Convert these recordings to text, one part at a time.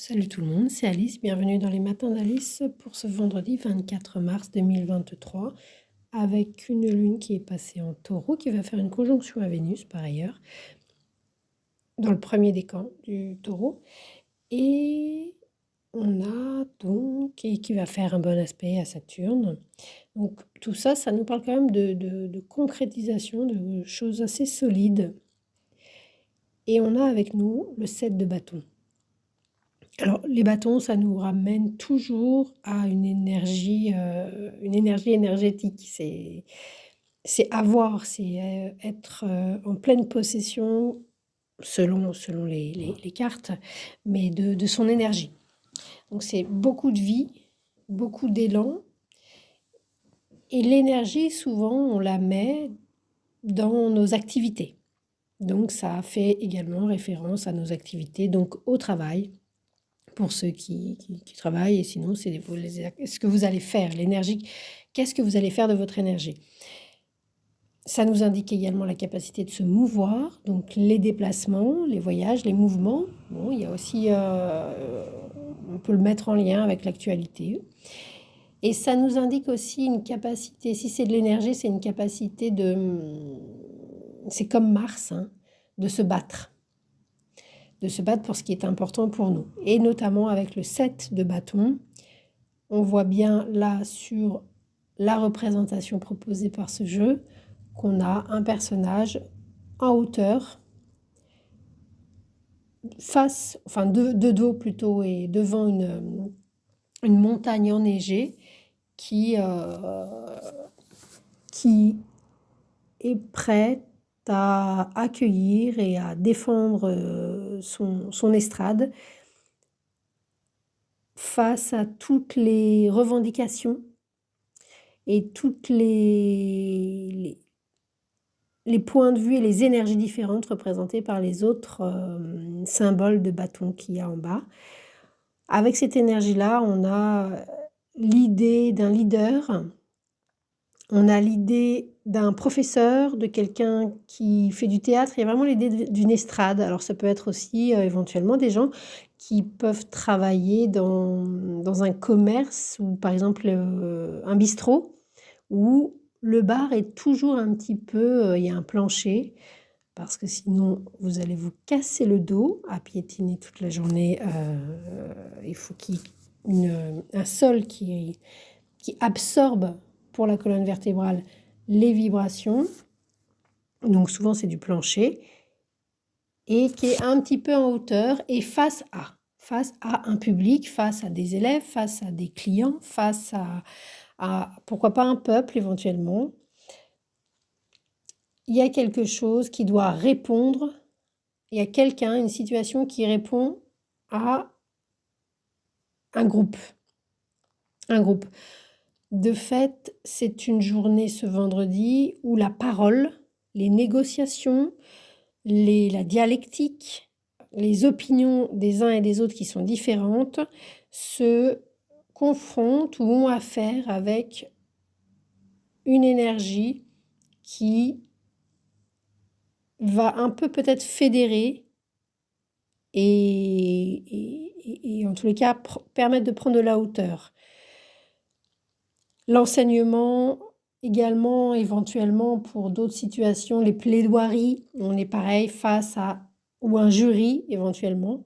Salut tout le monde, c'est Alice, bienvenue dans les matins d'Alice pour ce vendredi 24 mars 2023 avec une lune qui est passée en taureau qui va faire une conjonction à Vénus par ailleurs dans le premier décan du taureau et on a donc, et qui va faire un bon aspect à Saturne. Donc tout ça, ça nous parle quand même de concrétisation, de choses assez solides. Et on a avec nous le 7 de bâton. Alors, les bâtons, ça nous ramène toujours à une énergie énergétique. C'est avoir, c'est être en pleine possession, selon les cartes, mais de son énergie. Donc, c'est beaucoup de vie, beaucoup d'élan. Et l'énergie, souvent, on la met dans nos activités. Donc, ça fait également référence à nos activités, donc au travail. Pour ceux qui travaillent, et sinon, c'est ce que vous allez faire, l'énergie. Qu'est-ce que vous allez faire de votre énergie? Ça nous indique également la capacité de se mouvoir, donc les déplacements, les voyages, les mouvements. Bon, il y a aussi, on peut le mettre en lien avec l'actualité. Et ça nous indique aussi une capacité, si c'est de l'énergie, c'est une capacité c'est comme Mars, hein, de se battre pour ce qui est important pour nous. Et notamment avec le 7 de bâton, on voit bien là sur la représentation proposée par ce jeu qu'on a un personnage en hauteur, de dos plutôt, et devant une montagne enneigée qui est prête à accueillir et à défendre son estrade face à toutes les revendications et toutes les points de vue et les énergies différentes représentées par les autres symboles de bâton qu'il y a en bas. Avec cette énergie-là, on a l'idée d'un leader, on a l'idée d'un professeur, de quelqu'un qui fait du théâtre. Il y a vraiment l'idée d'une estrade. Alors ça peut être aussi éventuellement des gens qui peuvent travailler dans un commerce ou par exemple un bistrot où le bar est toujours un petit peu, il y a un plancher parce que sinon vous allez vous casser le dos à piétiner toute la journée. Il faut qu'il y ait un sol qui absorbe pour la colonne vertébrale les vibrations. Donc souvent c'est du plancher et qui est un petit peu en hauteur et face à un public, face à des élèves, face à des clients, face à pourquoi pas un peuple éventuellement. Il y a quelque chose qui doit répondre, il y a quelqu'un, une situation qui répond à un groupe. De fait, c'est une journée ce vendredi où la parole, les négociations, la dialectique, les opinions des uns et des autres qui sont différentes se confrontent ou ont affaire avec une énergie qui va un peu peut-être fédérer et en tous les cas permettre de prendre de la hauteur. L'enseignement également, éventuellement pour d'autres situations, les plaidoiries, on est pareil face à, ou un jury éventuellement,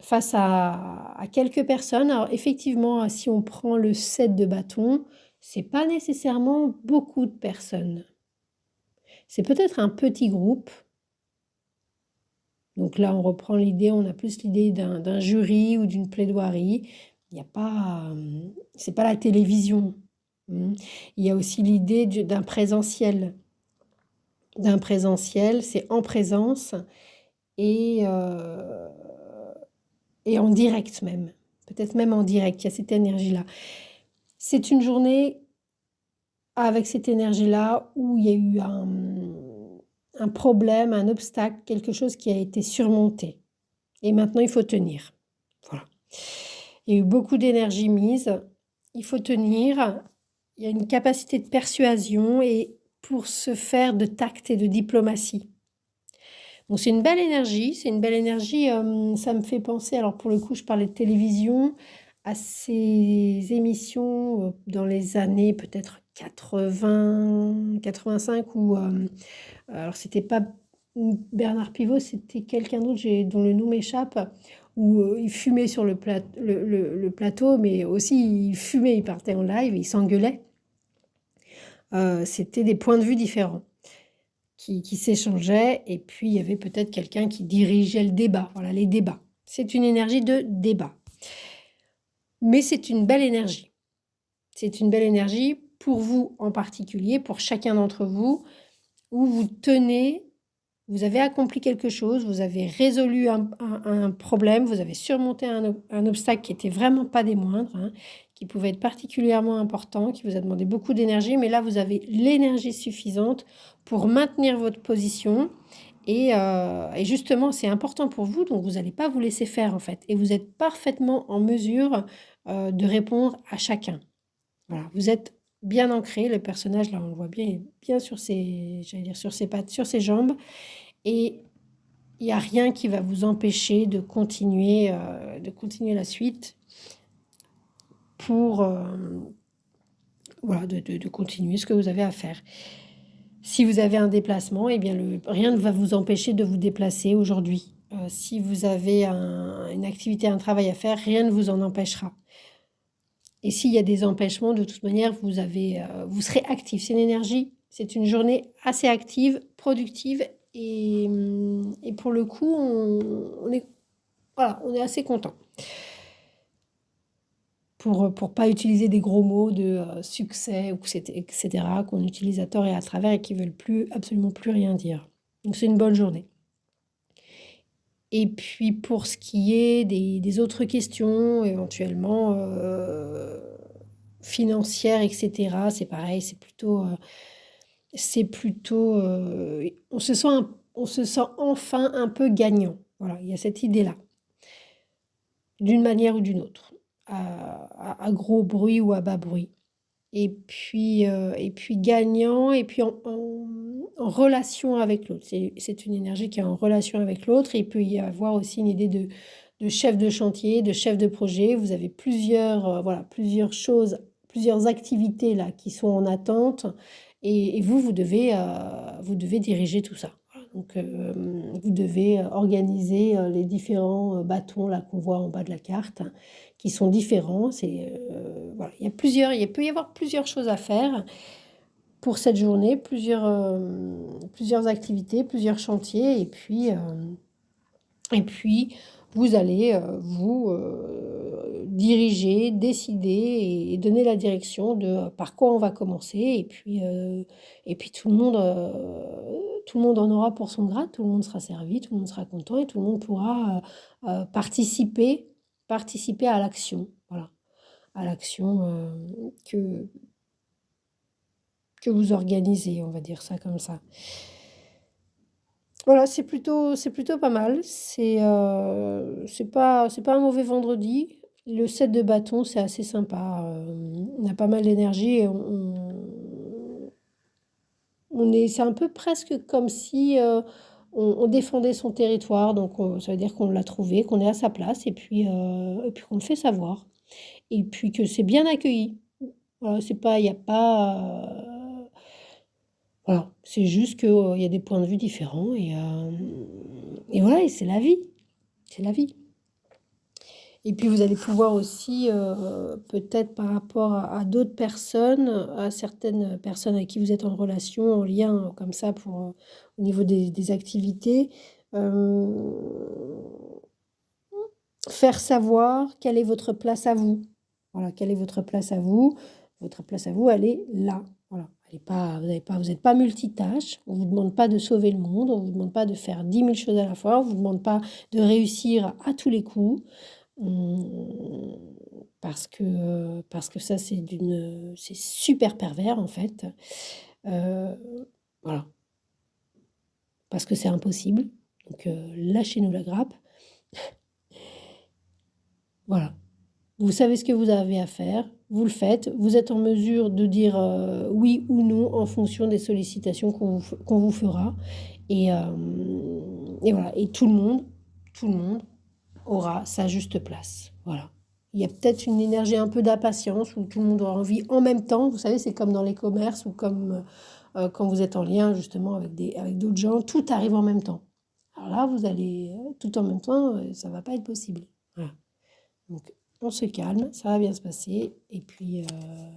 face à quelques personnes. Alors effectivement, si on prend le 7 de bâton, c'est pas nécessairement beaucoup de personnes. C'est peut-être un petit groupe. Donc là, on reprend l'idée, on a plus l'idée d'un jury ou d'une plaidoirie. Il n'y a pas, c'est pas la télévision. Il y a aussi l'idée d'un présentiel. D'un présentiel, c'est en présence et en direct même. Peut-être même en direct, il y a cette énergie-là. C'est une journée avec cette énergie-là où il y a eu un problème, un obstacle, quelque chose qui a été surmonté. Et maintenant, il faut tenir. Voilà. Il y a eu beaucoup d'énergie mise. Il faut tenir. Il y a une capacité de persuasion et pour se faire de tact et de diplomatie. Donc c'est une belle énergie, ça me fait penser, alors pour le coup, je parlais de télévision, à ces émissions dans les années peut-être 80, 85 où, alors c'était pas Bernard Pivot, c'était quelqu'un d'autre dont le nom m'échappe, où il fumait sur le plateau, mais aussi il fumait, il partait en live, il s'engueulait. C'était des points de vue différents qui s'échangeaient, et puis il y avait peut-être quelqu'un qui dirigeait le débat. Voilà, les débats. C'est une énergie de débat. Mais c'est une belle énergie. C'est une belle énergie pour vous en particulier, pour chacun d'entre vous, où vous tenez, vous avez accompli quelque chose, vous avez résolu un problème, vous avez surmonté un obstacle qui était vraiment pas des moindres, hein, qui pouvait être particulièrement important, qui vous a demandé beaucoup d'énergie, mais là vous avez l'énergie suffisante pour maintenir votre position. Et justement, c'est important pour vous, donc vous n'allez pas vous laisser faire en fait. Et vous êtes parfaitement en mesure de répondre à chacun. Voilà, vous êtes bien ancré. Le personnage, là, on le voit bien, il est bien sur j'allais dire sur ses pattes, sur ses jambes. Et il n'y a rien qui va vous empêcher de continuer la suite pour voilà, de continuer ce que vous avez à faire. Si vous avez un déplacement, eh bien rien ne va vous empêcher de vous déplacer aujourd'hui. Si vous avez une activité, un travail à faire, rien ne vous en empêchera. Et s'il y a des empêchements, de toute manière, vous serez actif. C'est une énergie, c'est une journée assez active, productive, et pour le coup, on est assez content. Pour pas utiliser des gros mots de succès, etc., qu'on utilise à tort et à travers et qui veulent absolument plus rien dire. Donc c'est une bonne journée. Et puis pour ce qui est des autres questions, éventuellement financières, etc., c'est pareil, on se sent enfin un peu gagnant. Voilà, il y a cette idée-là, d'une manière ou d'une autre, à gros bruit ou à bas bruit. Et puis gagnant, et puis en relation avec l'autre. C'est une énergie qui est en relation avec l'autre. Et il peut y avoir aussi une idée de chef de chantier, de chef de projet. Vous avez plusieurs choses, plusieurs activités là qui sont en attente. Et vous devez diriger tout ça. Donc, vous devez organiser les différents bâtons là qu'on voit en bas de la carte, qui sont différents. Voilà, il peut y avoir plusieurs choses à faire pour cette journée, plusieurs activités, plusieurs chantiers, et puis vous allez vous diriger, décider et donner la direction de par quoi on va commencer, et puis tout le monde en aura pour son grade, tout le monde sera servi, tout le monde sera content, et tout le monde pourra participer à l'action, voilà, à l'action que vous organisez, on va dire ça comme ça. Voilà, c'est plutôt pas mal. C'est pas un mauvais vendredi. Le set de bâtons, c'est assez sympa. On a pas mal d'énergie, et c'est un peu presque comme si on défendait son territoire. Donc ça veut dire qu'on l'a trouvé, qu'on est à sa place, et puis qu'on le fait savoir. Et puis que c'est bien accueilli. Voilà, il n'y a pas. Voilà, c'est juste qu'il y a des points de vue différents, et voilà, et c'est la vie. C'est la vie. Et puis vous allez pouvoir aussi, peut-être par rapport à d'autres personnes, à certaines personnes avec qui vous êtes en relation, en lien comme ça au niveau des activités, faire savoir quelle est votre place à vous. Voilà, quelle est votre place à vous. Votre place à vous, elle est là. Voilà. Vous n'êtes pas multitâche. On ne vous demande pas de sauver le monde. On ne vous demande pas de faire 10 000 choses à la fois. On ne vous demande pas de réussir à tous les coups. Parce que ça, c'est super pervers, en fait. Voilà. Parce que c'est impossible. Donc, lâchez-nous la grappe. Voilà. Vous savez ce que vous avez à faire, vous le faites, vous êtes en mesure de dire oui ou non en fonction des sollicitations qu'on vous fera. Et Et voilà, et tout le monde aura sa juste place. Voilà. Il y a peut-être une énergie un peu d'impatience où tout le monde aura envie en même temps. Vous savez, c'est comme dans les commerces ou comme quand vous êtes en lien justement avec d'autres gens, tout arrive en même temps. Alors là, vous allez tout en même temps, ça va pas être possible. Voilà. Donc, on se calme, ça va bien se passer. Et puis,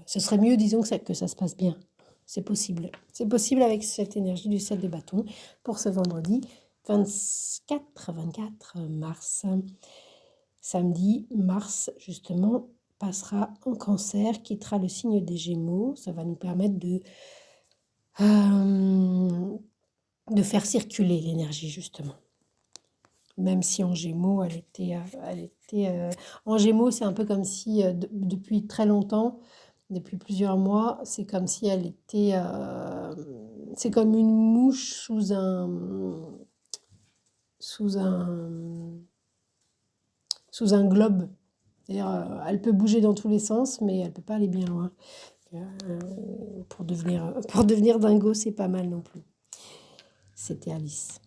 ce serait mieux, disons, que ça se passe bien. C'est possible. C'est possible avec cette énergie du 7 de bâton pour ce vendredi 24 mars. Samedi, Mars, justement, passera en Cancer, quittera le signe des Gémeaux. Ça va nous permettre de faire circuler l'énergie, justement. Même si en Gémeaux, en Gémeaux, c'est un peu comme si, depuis très longtemps, depuis plusieurs mois, c'est comme si elle était... c'est comme une mouche sous un globe. C'est-à-dire, elle peut bouger dans tous les sens, mais elle peut pas aller bien loin. Pour devenir dingo, c'est pas mal non plus. C'était Alice.